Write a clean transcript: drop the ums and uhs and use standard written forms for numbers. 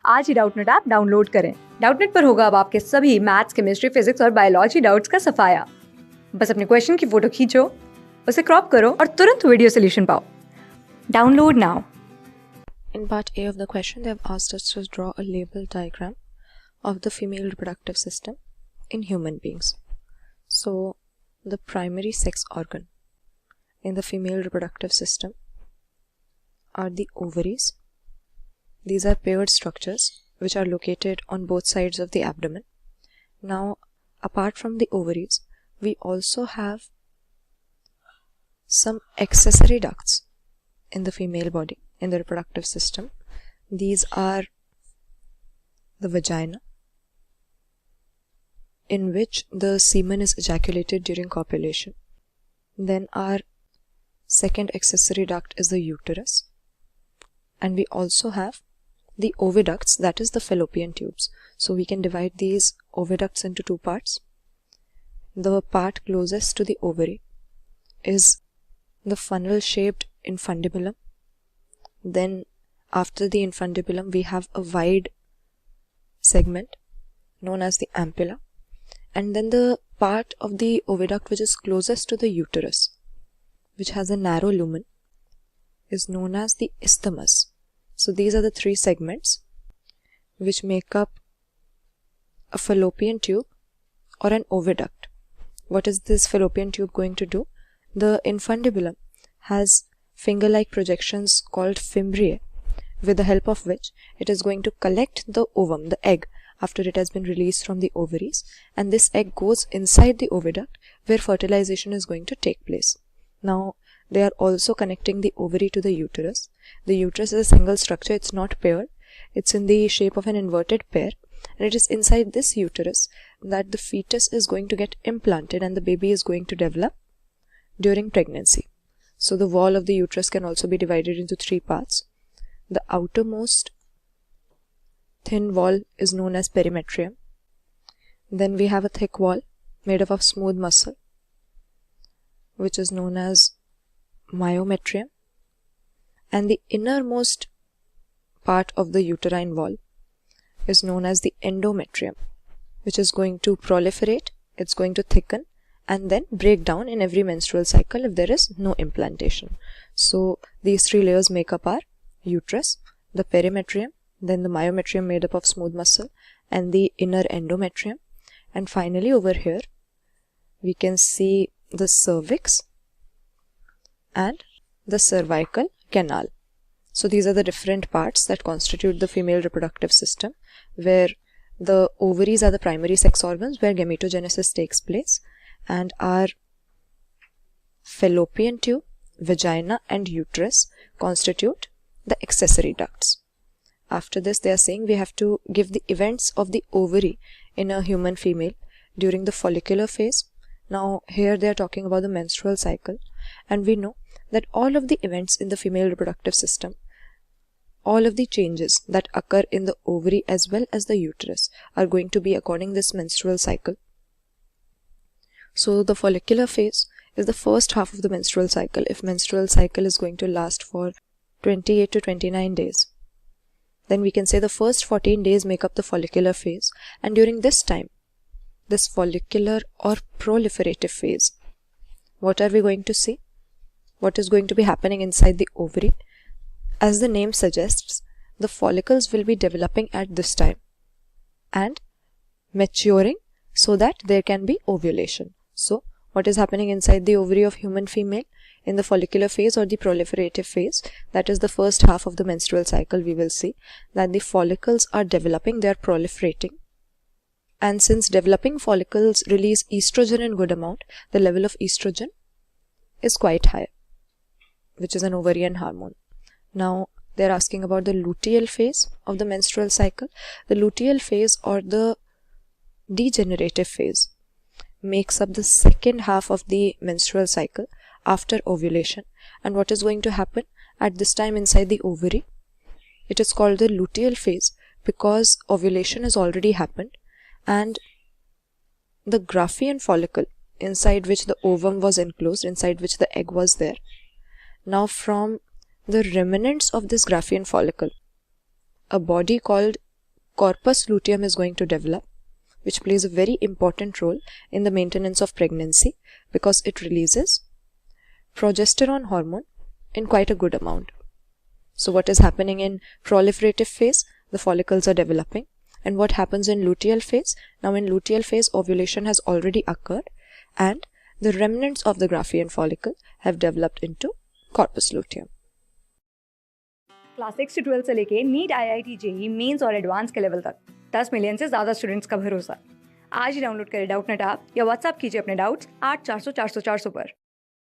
आज ही Doubtnut app download करें। डाउटनट पर होगा अब आपके सभी मैथ्स, केमिस्ट्री, फिजिक्स और बायोलॉजी डाउट्स का सफाया। बस अपने क्वेश्चन की फोटो खींचो, उसे क्रॉप करो और तुरंत वीडियो सोल्यूशन पाओ। Download now. In part A of the question, they have asked us to draw a label diagram of the female reproductive system in human beings. So, the primary sex organ in the female reproductive system are the ovaries. These are paired structures which are located on both sides of the abdomen. Now, apart from the ovaries, we also have some accessory ducts in the female body, in the reproductive system. These are the vagina, in which the semen is ejaculated during copulation. Then our second accessory duct is the uterus. And we also have the oviducts, that is the fallopian tubes. So we can divide these oviducts into two parts. The part closest to the ovary is the funnel-shaped infundibulum. Then after the infundibulum, we have a wide segment known as the ampulla. And then the part of the oviduct which is closest to the uterus, which has a narrow lumen, is known as the isthmus. So these are the three segments which make up a fallopian tube or an oviduct. What is this fallopian tube going to do? The infundibulum has finger-like projections called fimbriae, with the help of which it is going to collect the ovum, the egg, after it has been released from the ovaries, and this egg goes inside the oviduct where fertilization is going to take place. Now, they are also connecting the ovary to the uterus. The uterus is a single structure, it's not paired. It's in the shape of an inverted pear, and it is inside this uterus that the fetus is going to get implanted and the baby is going to develop during pregnancy. So the wall of the uterus can also be divided into three parts. The outermost thin wall is known as perimetrium. Then we have a thick wall made up of smooth muscle, which is known as myometrium, and the innermost part of the uterine wall is known as the endometrium, which is going to proliferate, it's going to thicken and then break down in every menstrual cycle if there is no implantation. So these three layers make up our uterus, the perimetrium, then the myometrium made up of smooth muscle, and the inner endometrium. And finally over here we can see the cervix and the cervical canal. So these are the different parts that constitute the female reproductive system, where the ovaries are the primary sex organs where gametogenesis takes place, and our fallopian tube, vagina and uterus constitute the accessory ducts. After this, they are saying we have to give the events of the ovary in a human female during the follicular phase. Now here they are talking about the menstrual cycle, and we know that all of the events in the female reproductive system, all of the changes that occur in the ovary as well as the uterus are going to be according this menstrual cycle. So the follicular phase is the first half of the menstrual cycle, if menstrual cycle is going to last for 28 to 29 days. Then we can say the first 14 days make up the follicular phase, and during this time, this follicular or proliferative phase, what are we going to see? What is going to be happening inside the ovary? As the name suggests, the follicles will be developing at this time and maturing so that there can be ovulation. So what is happening inside the ovary of human female in the follicular phase or the proliferative phase, that is the first half of the menstrual cycle, we will see that the follicles are developing, they are proliferating. And since developing follicles release estrogen in good amount, the level of estrogen is quite high, which is an ovarian hormone. Now they are asking about the luteal phase of the menstrual cycle. The luteal phase or the degenerative phase makes up the second half of the menstrual cycle after ovulation. And what is going to happen at this time inside the ovary? It is called the luteal phase because ovulation has already happened, and the Graafian follicle inside which the ovum was enclosed, inside which the egg was there, now from the remnants of this Graafian follicle, a body called corpus luteum is going to develop, which plays a very important role in the maintenance of pregnancy because it releases progesterone hormone in quite a good amount. So what is happening in proliferative phase? The follicles are developing. And what happens in luteal phase? Now in luteal phase, ovulation has already occurred and the remnants of the Graafian follicle have developed into corpus luteum. Class 6 से 12 से लेके NEET IIT JEE mains और advance के level तक 10 million से ज़्यादा students का भरोसा। आज ही डाउनलोड करें डाउटनट ऐप या व्हाट्सएप कीजिए अपने डाउट्स 8400 400 400 पर।